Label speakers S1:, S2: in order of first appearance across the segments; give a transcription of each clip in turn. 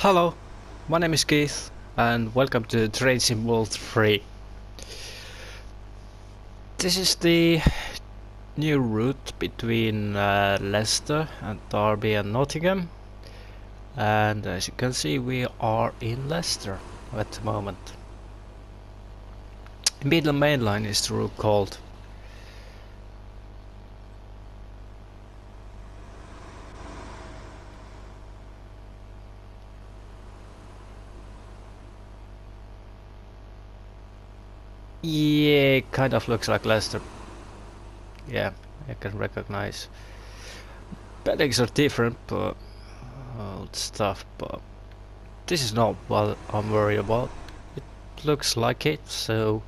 S1: Hello, my name is Keith and welcome to TSW3. This is the new route between Leicester and Derby and Nottingham, and as you can see we are in Leicester at the moment. Midland main line is the route called. Yeah, it kind of looks like Leicester. Yeah, I can recognize. Buildings are different, but old stuff. But this is not what I'm worried about. It looks like it, so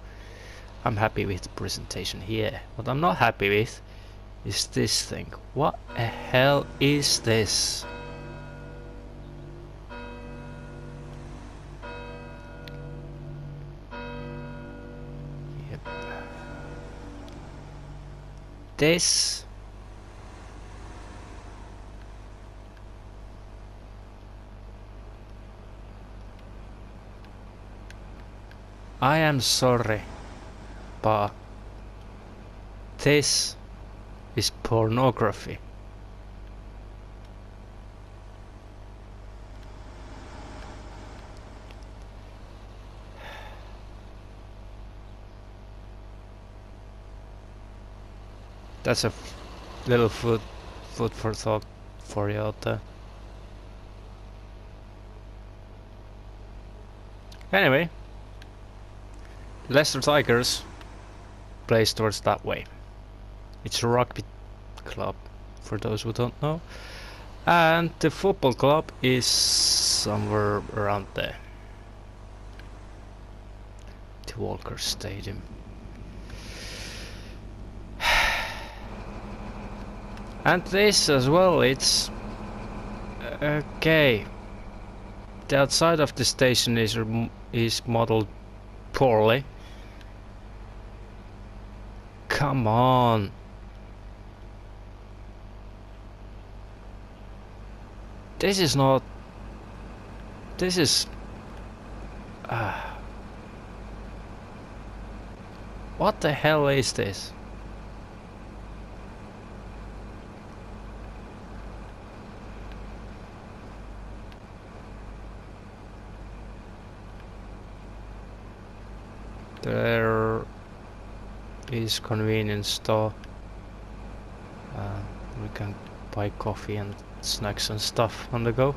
S1: I'm happy with the presentation here. What I'm not happy with is this thing. What the hell is this? Yep. This I am sorry, but this is pornography. That's a little food for thought for you out there. Anyway, Leicester Tigers plays towards that way. It's a rugby club, for those who don't know. And the football club is somewhere around there. The Walker Stadium. And this as well, it's okay. The outside of the station is modeled poorly. Come on. This is not. This is. What the hell is this? There is convenience store. We can buy coffee and snacks and stuff on the go.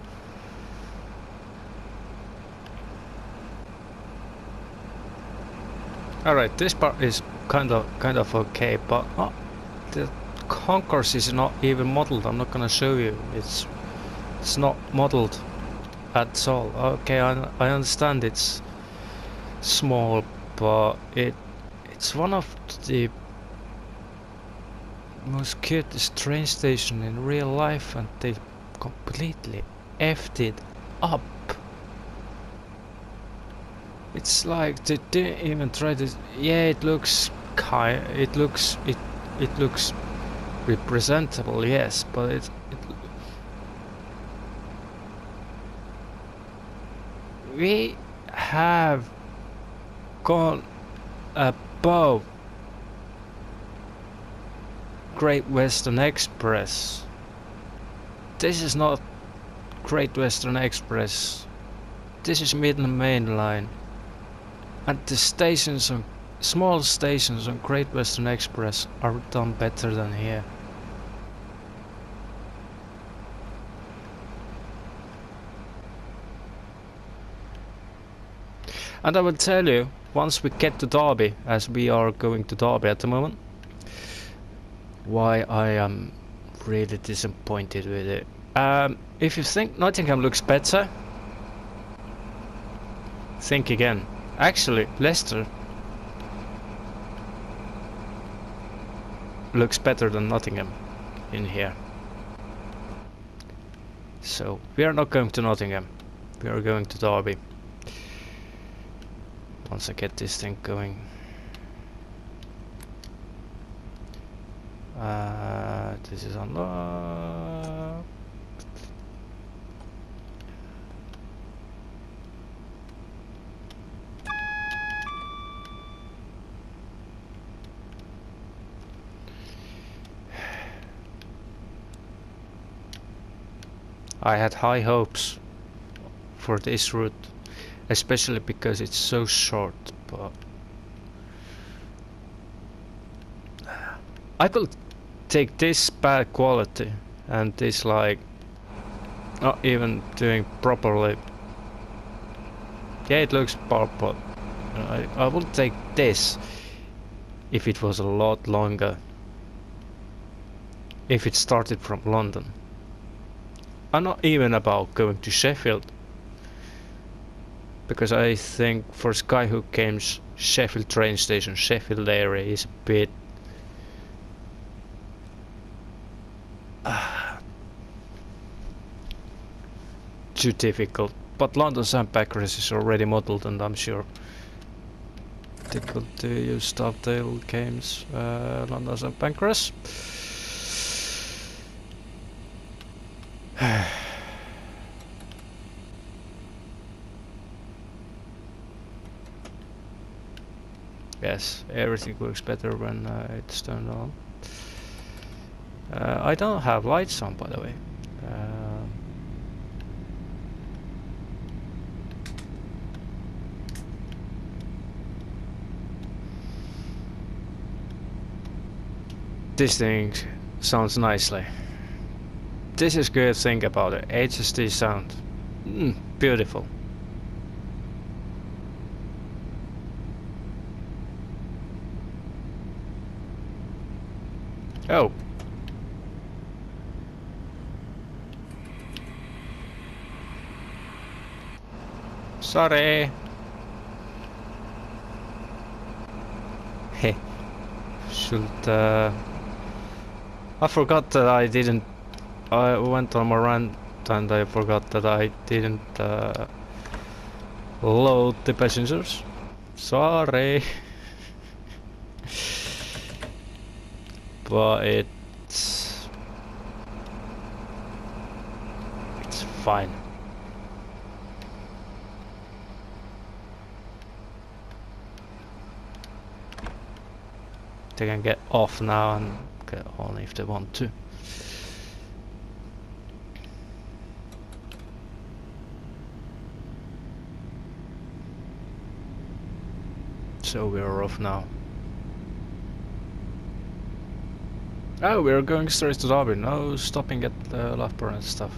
S1: Alright, this part is kind of okay, but the Concourse is not even modeled. I'm not gonna show you. It's not modeled at all. Okay, I understand it's small, but it's one of the most cutest train station in real life, and they completely effed it up. It's like they didn't even try to. Yeah, it looks it looks representable, yes, but we have gone above Great Western Express. This is not Great Western Express. This is Midland Main Line. And the stations on small stations on Great Western Express are done better than here. And I will tell you, once we get to Derby, as we are going to Derby at the moment, why I am really disappointed with it. If you think Nottingham looks better, think again. Actually, Leicester looks better than Nottingham in here. So we are not going to Nottingham, we are going to Derby. Once I get this thing going. This is unlocked. I had high hopes for this route, especially because it's so short, but I will take this bad quality and this like not even doing properly. Yeah, it looks bad, but I will take this if it was a lot longer. If it started from London. I'm not even about going to Sheffield, because I think for Skyhook games Sheffield train station, Sheffield area is a bit too difficult. But London St Pancras is already modelled, and I'm sure they could use Dovetale games. London St Pancras. Yes, everything looks better when it's turned on. I don't have lights on, by the way. This thing sounds nicely. This is good thing about it. HSD sound. Beautiful. Oh. Sorry. Hey. Should I forgot that I didn't. I went on my rant and I forgot that I didn't load the passengers. Sorry. But it's fine. They can get off now and get on if they want to. So we're off now. Oh, we're going straight to Derby. No stopping at Loughborough and stuff.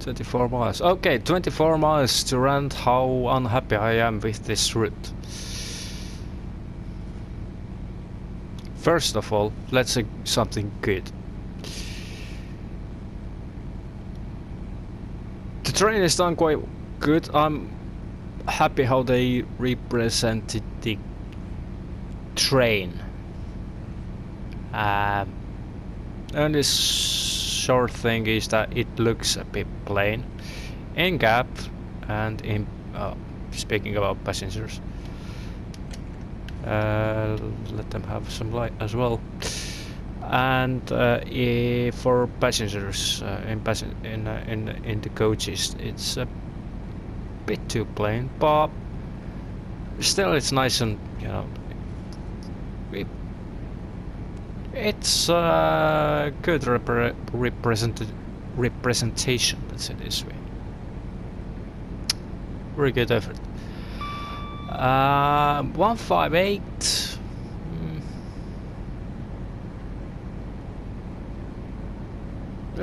S1: 24 miles. Okay, 24 miles to rant how unhappy I am with this route. First of all, let's say something good. The train is done quite good. I'm happy how they represented the train. Only short thing is that it looks a bit plain in gap and in speaking about passengers. Let them have some light as well. And for passengers in the coaches, it's a bit too plain, but still it's nice and it's good representation. Let's say this way. Very good effort. 158.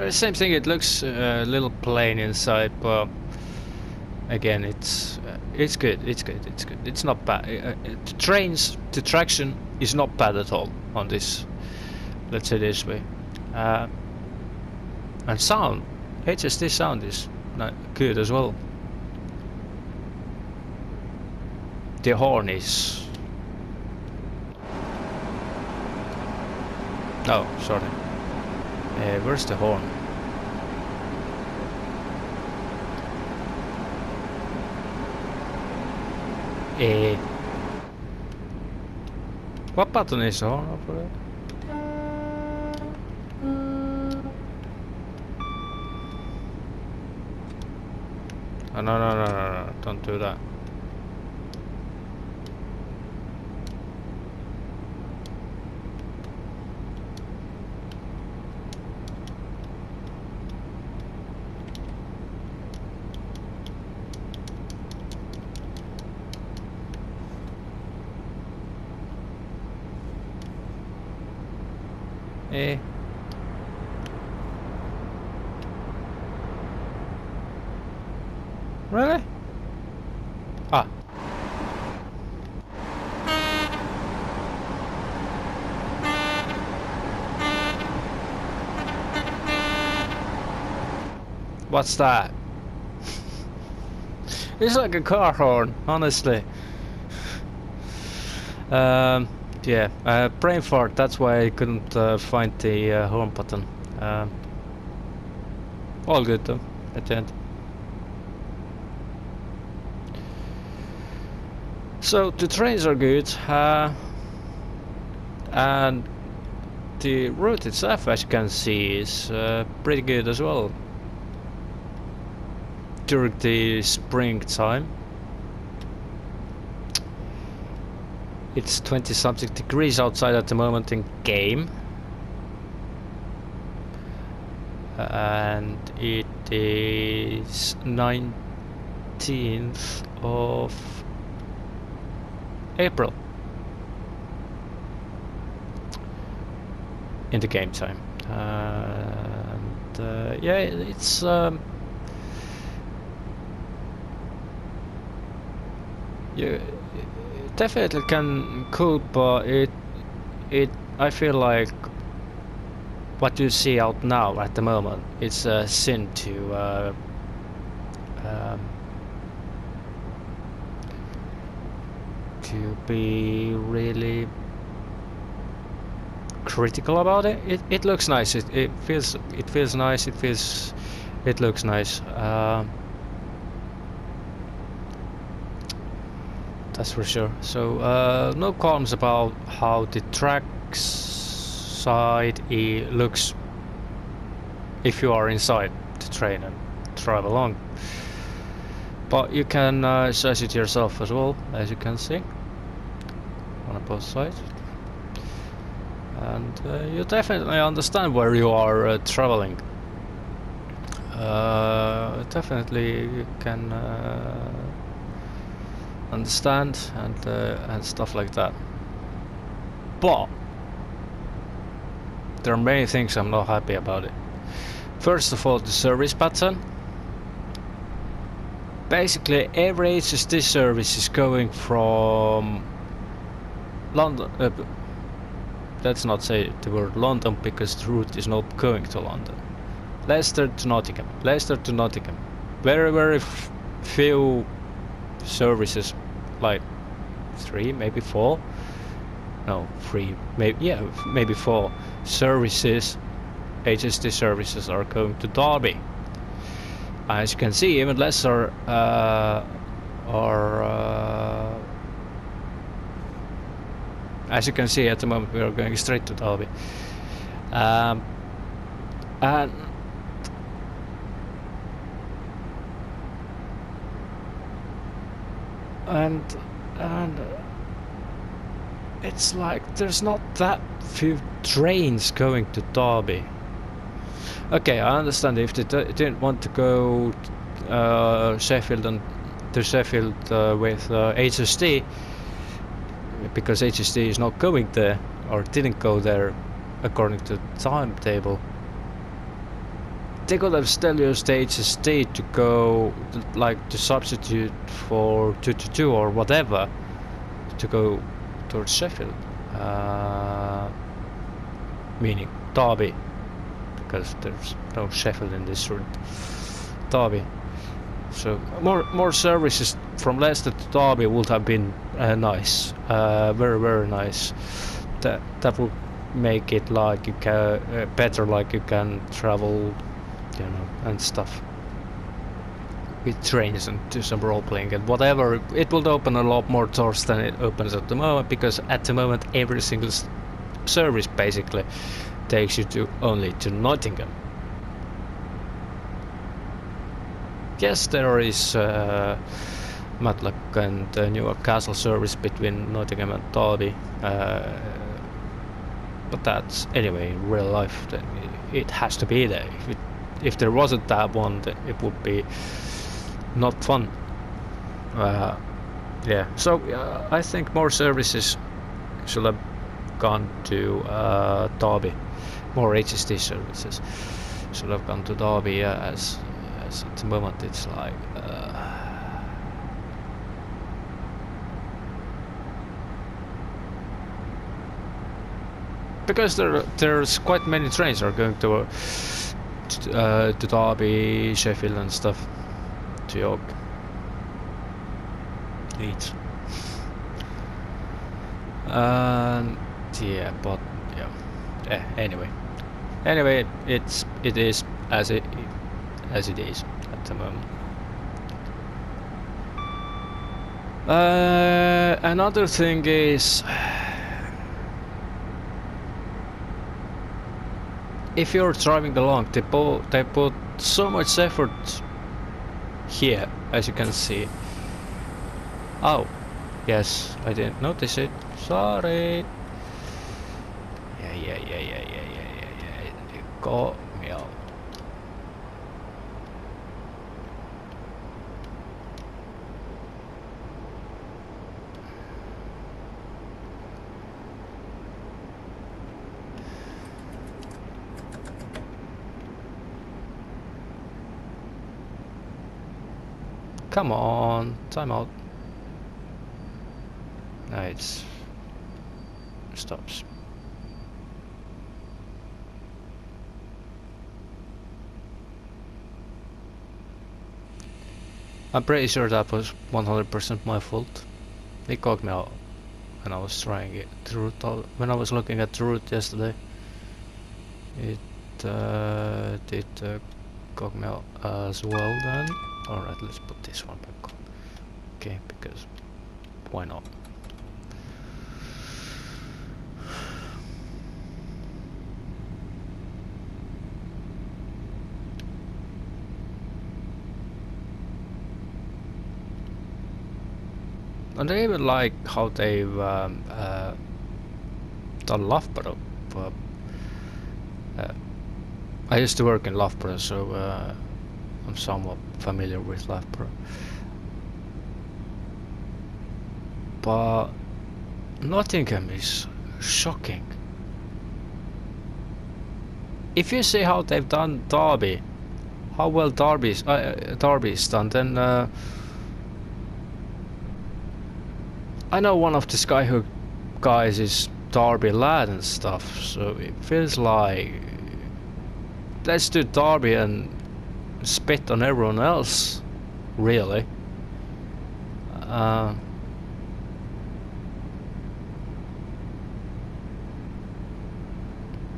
S1: Same thing. It looks a little plain inside, but again, it's good. It's good. It's good. It's not bad. The traction is not bad at all on this. Let's say this way. And sound, HSD sound is not good as well. The horn is. Oh, sorry. Where's the horn? What button is the horn over there? Oh, no, don't do that. Eh? Really? Ah. What's that? It's like a car horn, honestly. Yeah, brain fart, that's why I couldn't find the home button. All good though, at the end. So the trains are good, and the route itself, as you can see, is pretty good as well. During the springtime. It's 20 something degrees outside at the moment in game. And it is 19th of April in the game time. And yeah, it's you definitely can cope, but it I feel like what you see out now at the moment, it's a sin to be really critical about it. It looks nice. It feels nice. It looks nice. That's for sure. So no qualms about how the track side looks if you are inside the train and drive along. But you can size it yourself as well, as you can see on both sides. And you definitely understand where you are traveling. Definitely you can understand and stuff like that. But there are many things I'm not happy about it. First of all, the service pattern. Basically, every HSD service is going from London. Let's not say the word London because the route is not going to London. Leicester to Nottingham. Leicester to Nottingham. Very few services, like 3, maybe 4. No, 3, maybe 4 services, HSD services are going to Derby. As you can see, even Leicester are as you can see at the moment we are going straight to Derby. And it's like there's not that few trains going to Derby. Okay, I understand if they didn't want to go Sheffield and to Sheffield with HSD, because HSD is not going there or didn't go there according to the timetable. They could have still used HSD to go, like to substitute for 222 or whatever, to go towards Sheffield, meaning Derby, because there's no Sheffield in this route. Derby. So more services from Leicester to Derby would have been nice, very nice. That would make it like you can better, like you can travel, you know, and stuff with trains and do some role playing and whatever. It will open a lot more doors than it opens at the moment, because at the moment every single service basically takes you only to Nottingham. Yes, there is Matlock and Newark Castle service between Nottingham and Derby, but that's anyway in real life. It has to be there. If there wasn't that one, then it would be not fun. Yeah, so I think more services should have gone to Derby. more HSD services should have gone to Derby, as at the moment it's like because there's quite many trains are going to Derby, Sheffield and stuff, to York, Leeds, and yeah, but yeah. Anyway, it is as it is at the moment. Another thing is, if you're driving along, they put so much effort here, as you can see. Oh, yes, I didn't notice it. Sorry. Yeah. You got me out. Come on, time out. No, it stops. I'm pretty sure that was 100% my fault. It got me out when I was trying it. When I was looking at the route yesterday, it did got me out as well then. Alright, let's put this one back on. Okay, because why not? And I even like how they've done Loughborough. I used to work in Loughborough, so I'm somewhat familiar with Loughborough. But Nottingham is shocking. If you see how they've done Derby, how well Derby's done, then I know one of the Skyhook guys is Derby lad and stuff, so it feels like let's do Derby and spit on everyone else, really.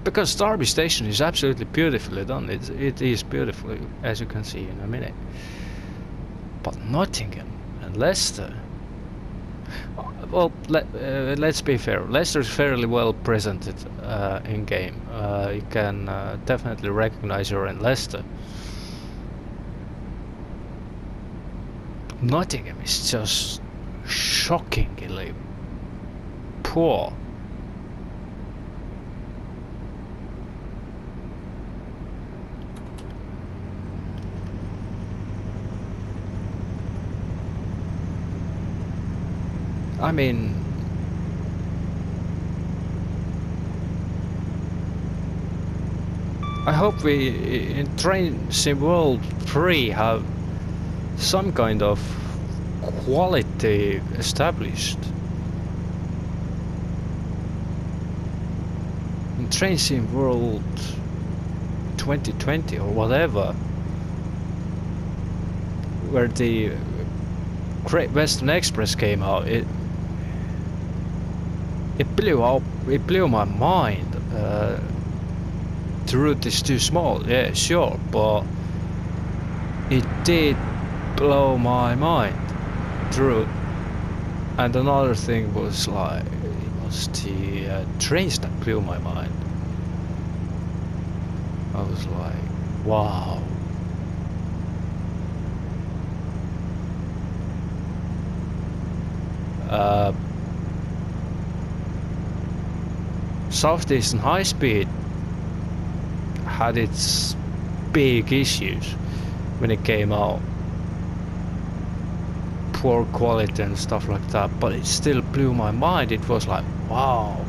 S1: Because Derby Station is absolutely beautifully done. It is beautiful, as you can see in a minute. But Nottingham and Leicester. Well, let's be fair. Leicester is fairly well presented in game. You can definitely recognize you're in Leicester. Nottingham is just shockingly poor. I mean, I hope we in Train Sim World 3 have some kind of quality established. In Train Sim World 2020 or whatever, where the Great Western Express came out, it blew my mind. The route is too small, yeah, sure, but it did blow my mind, the route. And another thing was like, it was the trains that blew my mind. I was like, wow. Southeastern High Speed had its big issues when it came out, poor quality and stuff like that, but it still blew my mind. It was like, wow.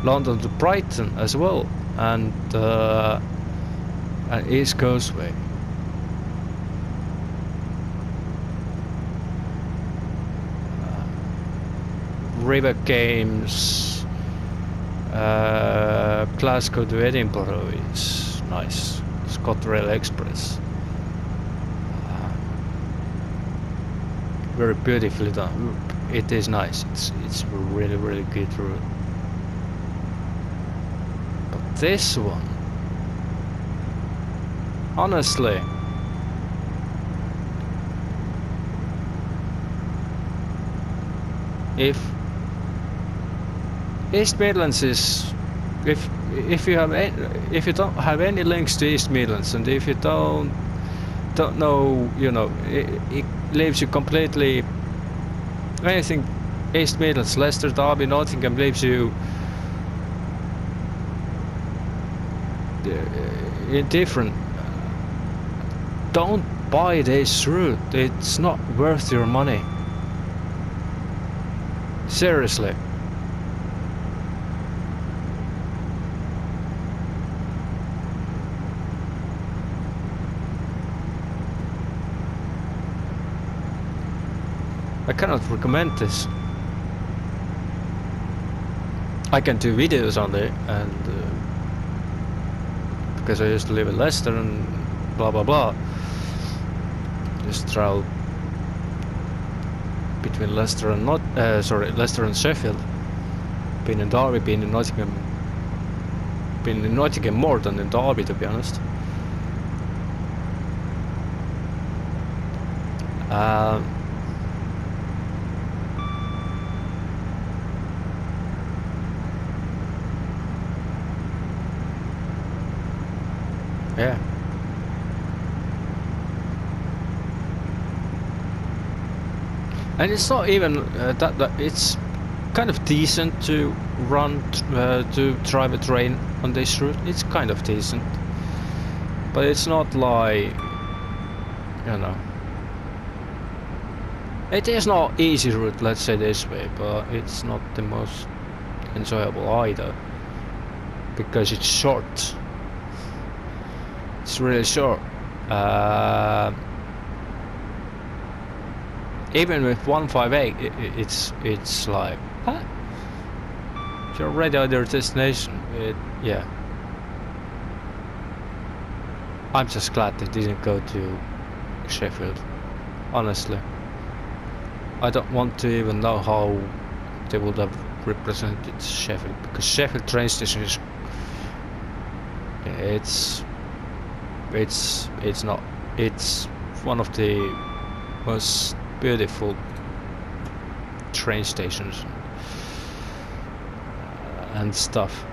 S1: London to Brighton as well, and East Coast way. River Games, Glasgow to Edinburgh is nice. ScotRail Express, very beautifully done. It is nice. It's really good route. But this one, honestly, if East Midlands is, if you don't have any links to East Midlands, and if you don't know, you know, it leaves you completely, anything East Midlands, Leicester, Derby, Nottingham leaves you indifferent. Don't buy this route. It's not worth your money. Seriously. I cannot recommend this. I can do videos on it, and because I used to live in Leicester and blah blah blah. Just travel between Leicester and Leicester and Sheffield. Been in Derby, been in Nottingham. Been in Nottingham more than in Derby, to be honest. Yeah. And it's not even that it's kind of decent to run to drive a train on this route. It's kind of decent, but it's not like, you know, it is not easy route, let's say this way, but it's not the most enjoyable either, because it's short. It's really short. Even with 158, it's like, huh? You're already at your destination. Yeah. I'm just glad they didn't go to Sheffield. Honestly, I don't want to even know how they would have represented Sheffield, because Sheffield train station is, it's not, it's one of the most beautiful train stations and stuff,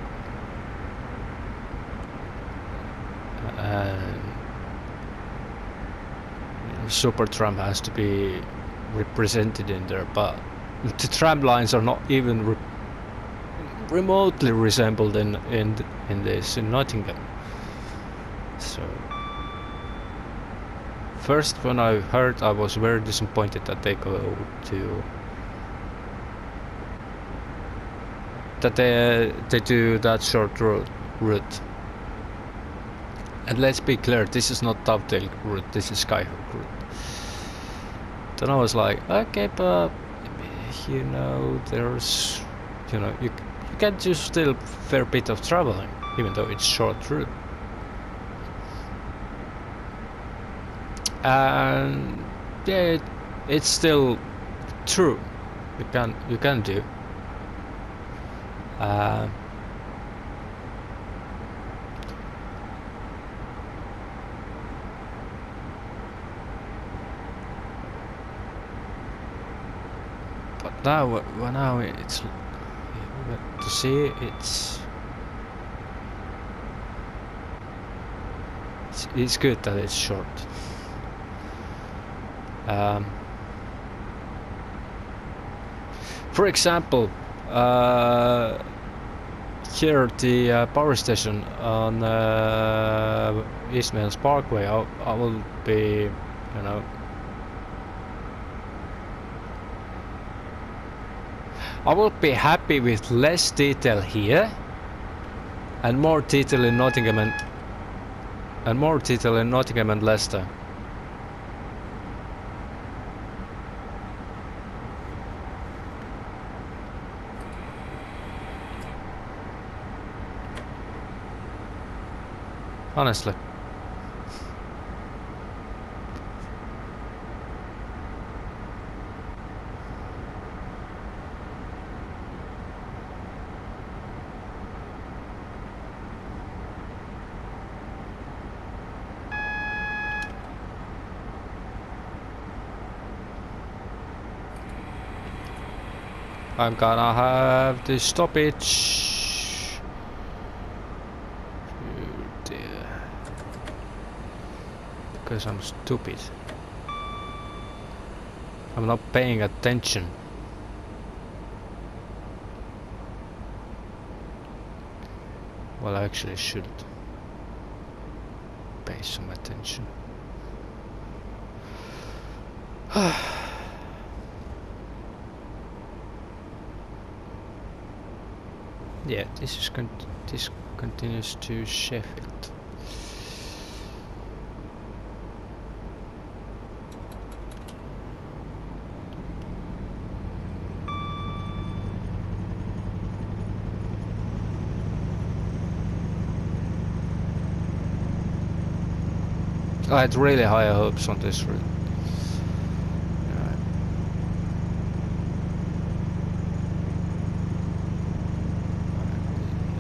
S1: and super tram has to be represented in there, but the tram lines are not even remotely resembled in this in Nottingham. So first, when I heard, I was very disappointed that they go to they do that short route. And let's be clear, this is not Dovetail route, this is Skyhook route. Then I was like, okay, but you know, there's, you know, you can do still a fair bit of traveling, even though it's short route. And yeah, it's still true. You can do. But now it's to see it's good that it's short. For example, here the power station on East Midlands Parkway, I will be, you know, I will be happy with less detail here and more detail in Nottingham and Leicester. Honestly. I'm gonna have the stoppage. Oh dear. Because I'm stupid. I'm not paying attention. Well, I actually should pay some attention. Yeah, this continues to Sheffield. I had really high hopes on this route.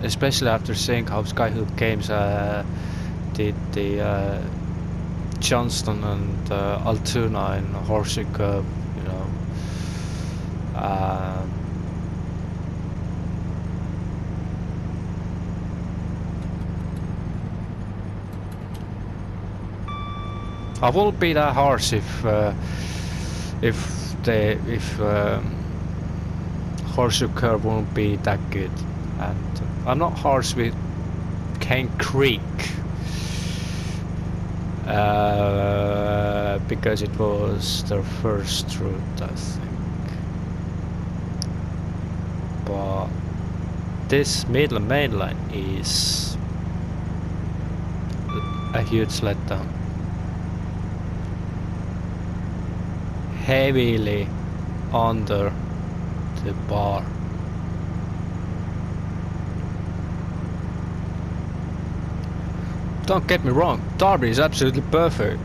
S1: Especially after seeing how Skyhook Games did the Johnston and Altoona in Horseshoe Curve, you know. I won't be that harsh if Horseshoe Curve won't be that good, and I'm not harsh with Cane Creek because it was their first route, I think. But this Midland main line is a huge letdown. Heavily under the bar. Don't get me wrong, Derby is absolutely perfect.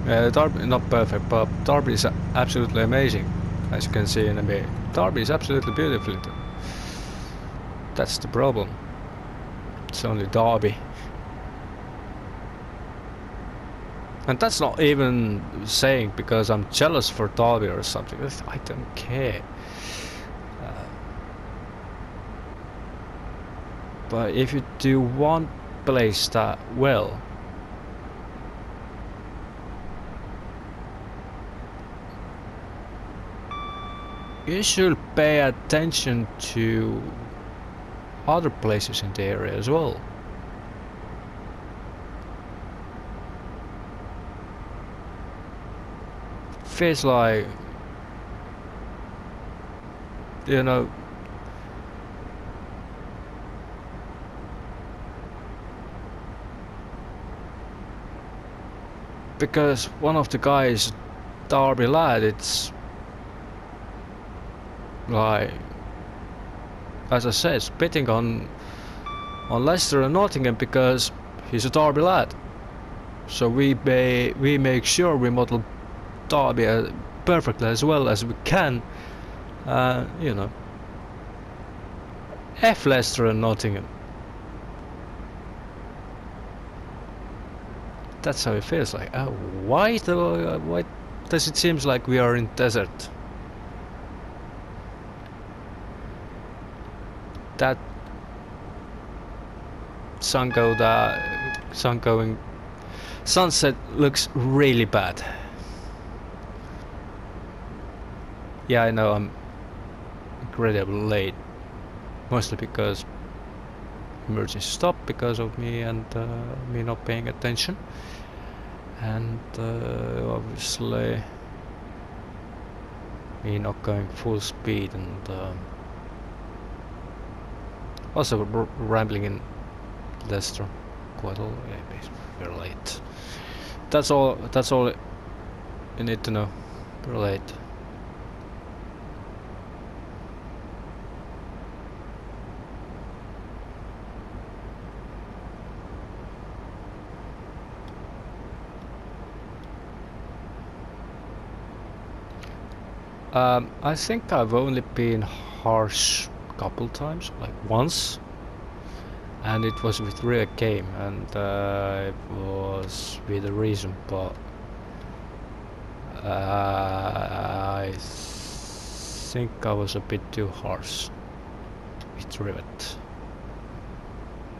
S1: Derby, not perfect, but Derby is absolutely amazing, as you can see in the mirror. Derby is absolutely beautiful. That's the problem. It's only Derby. And that's not even saying because I'm jealous for Derby or something. I don't care. But if you do one place that well, you should pay attention to other places in the area as well. Feels like, you know, because one of the guys, Derby lad, it's like, as I said, spitting on Leicester and Nottingham because he's a Derby lad. So we make sure we model Derby perfectly as well as we can. You know, F Leicester and Nottingham. That's how it feels like. Why does it seem like we are in desert? That sunset looks really bad. Yeah, I know I'm incredibly late, mostly because emergency stopped because of me and me not paying attention, and obviously me not going full speed and Also rambling in Leicester quite a lot. Yeah, we're late. That's all you need to know. We're late. I think I've only been harsh a couple times, like once, and it was with real game, and it was with a reason, but I think I was a bit too harsh with Rivet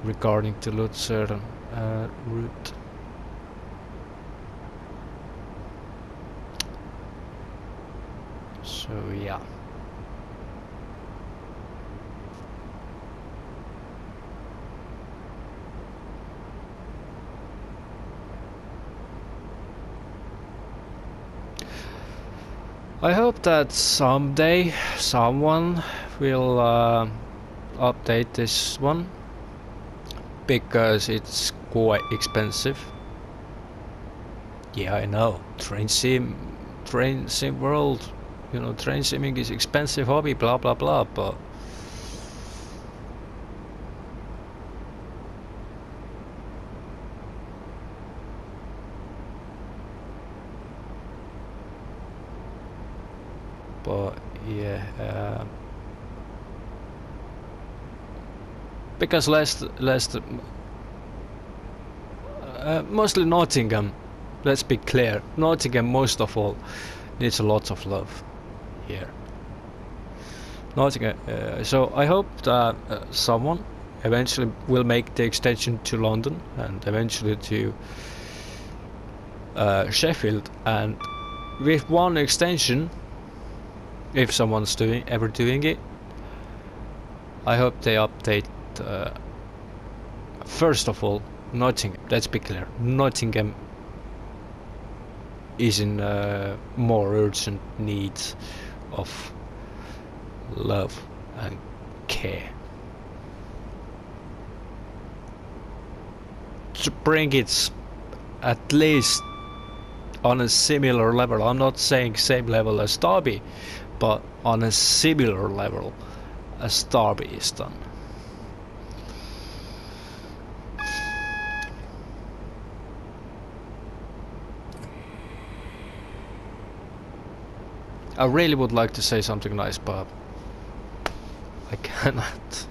S1: regarding to Leicester route. So yeah. I hope that someday someone will update this one, because it's quite expensive. Yeah, I know. Train sim world, you know, train simming is expensive hobby, blah blah blah, but yeah, because Leicester mostly Nottingham, let's be clear, Nottingham most of all needs a lot of love here. Nottingham, so I hope that someone eventually will make the extension to London and eventually to Sheffield, and with one extension, if someone's ever doing it, I hope they update first of all Nottingham. Let's be clear, Nottingham is in more urgent need of love and care. To bring it at least on a similar level. I'm not saying same level as Derby, but on a similar level as Derby is done. I really would like to say something nice, but I cannot.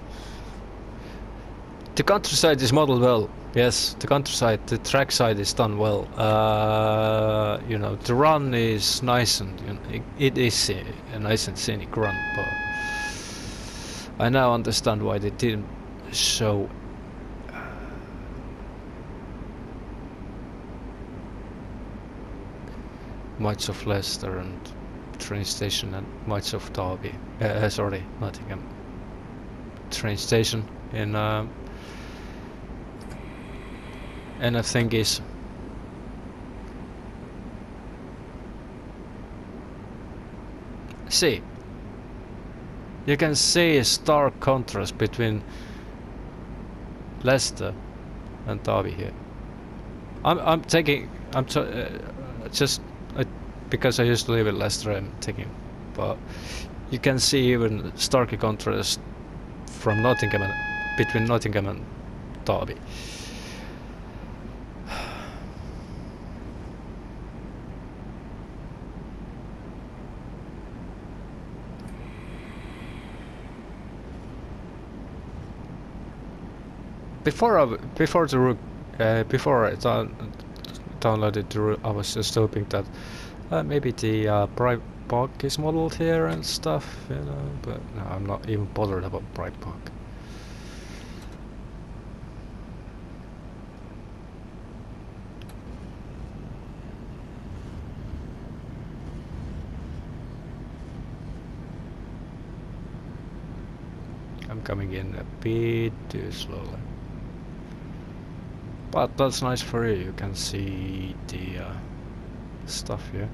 S1: The countryside is modeled well. Yes, the countryside, the trackside is done well. You know, the run is nice, and you know, it is a nice and scenic run. But I now understand why they didn't show much of Leicester and train station and much of Derby. Sorry, Nottingham train station in. And the thing is, see, you can see a stark contrast between Leicester and Derby here. I'm just because I used to live in Leicester, I'm taking, but you can see even starker contrast from between Nottingham and Derby. Before I downloaded the route, I was just hoping that maybe the Bright Park is modeled here and stuff, you know. But no, I'm not even bothered about Bright Park. I'm coming in a bit too slowly. But that's nice for you, you can see the stuff here.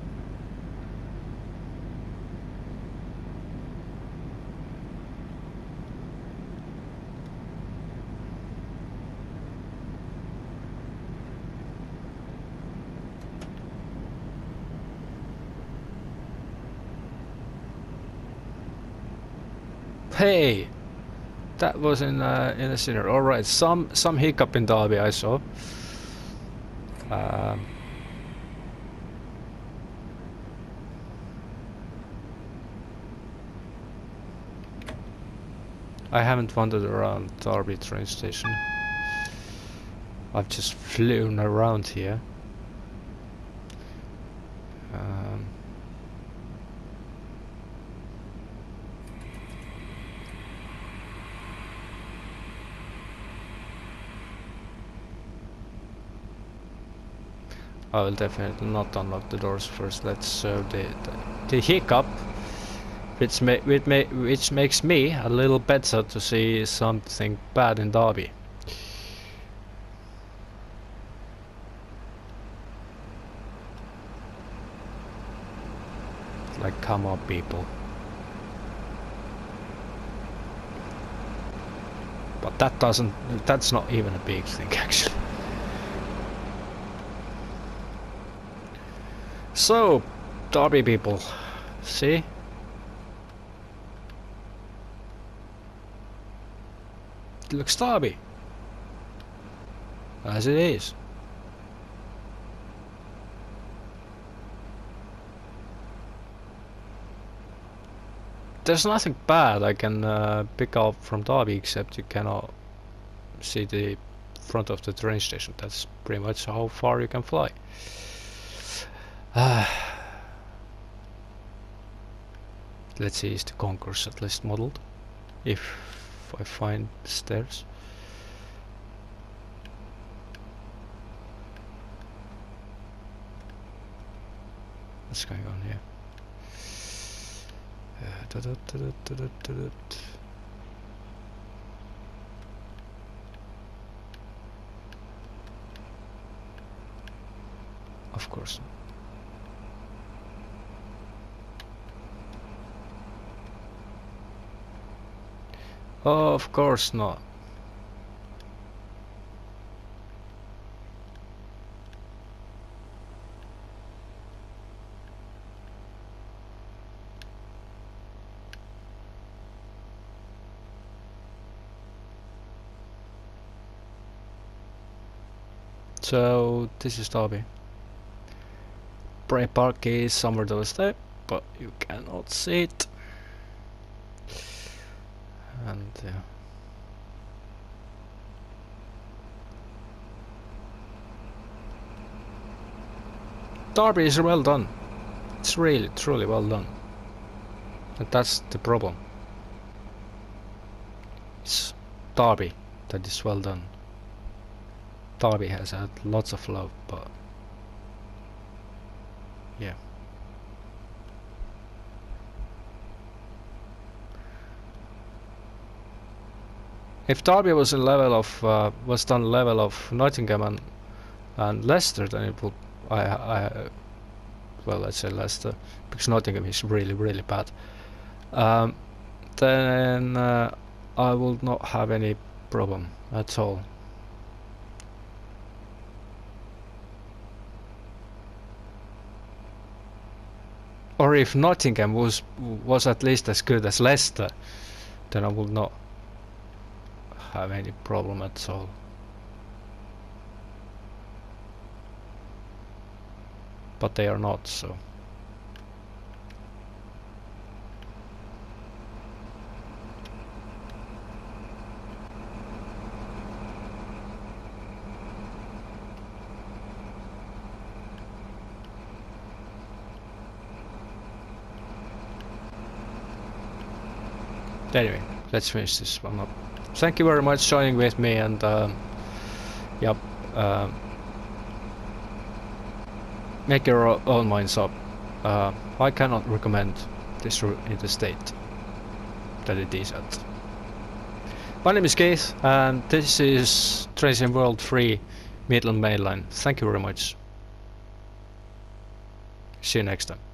S1: Hey, that was in a Scenic. All right, some hiccup in Derby I saw. Um, I haven't wandered around Derby train station. I've just flown around here. Um, I will definitely not unlock the doors first. Let's serve the hiccup, which makes me a little better to see something bad in Derby. Like, come on, people. But that's not even a big thing, actually. So, Derby people, see? It looks Derby. As it is. There's nothing bad I can pick up from Derby, except you cannot see the front of the train station. That's pretty much how far you can fly. Let's see, is the Concourse at least modeled? If I find stairs. What's going on here? Of course. Oh, of course not. So this is Derby. Bray Park is somewhere to the step, but you cannot see it. And Derby is well done. It's really, truly well done. And that's the problem. It's Derby that is well done. Derby has had lots of love, but yeah. If Derby was a level of was done level of Nottingham and Leicester, then it would well, let's say Leicester, because Nottingham is really, really bad. Then I will not have any problem at all. Or if Nottingham was at least as good as Leicester, then I would not have any problem at all. But they are not, so. Anyway, let's finish this one up. Thank you very much joining with me, and yep, make your own minds up. I cannot recommend this route in the state that it is at. My name is Keith, and this is Tracing World 3 Midland Mainline. Thank you very much. See you next time.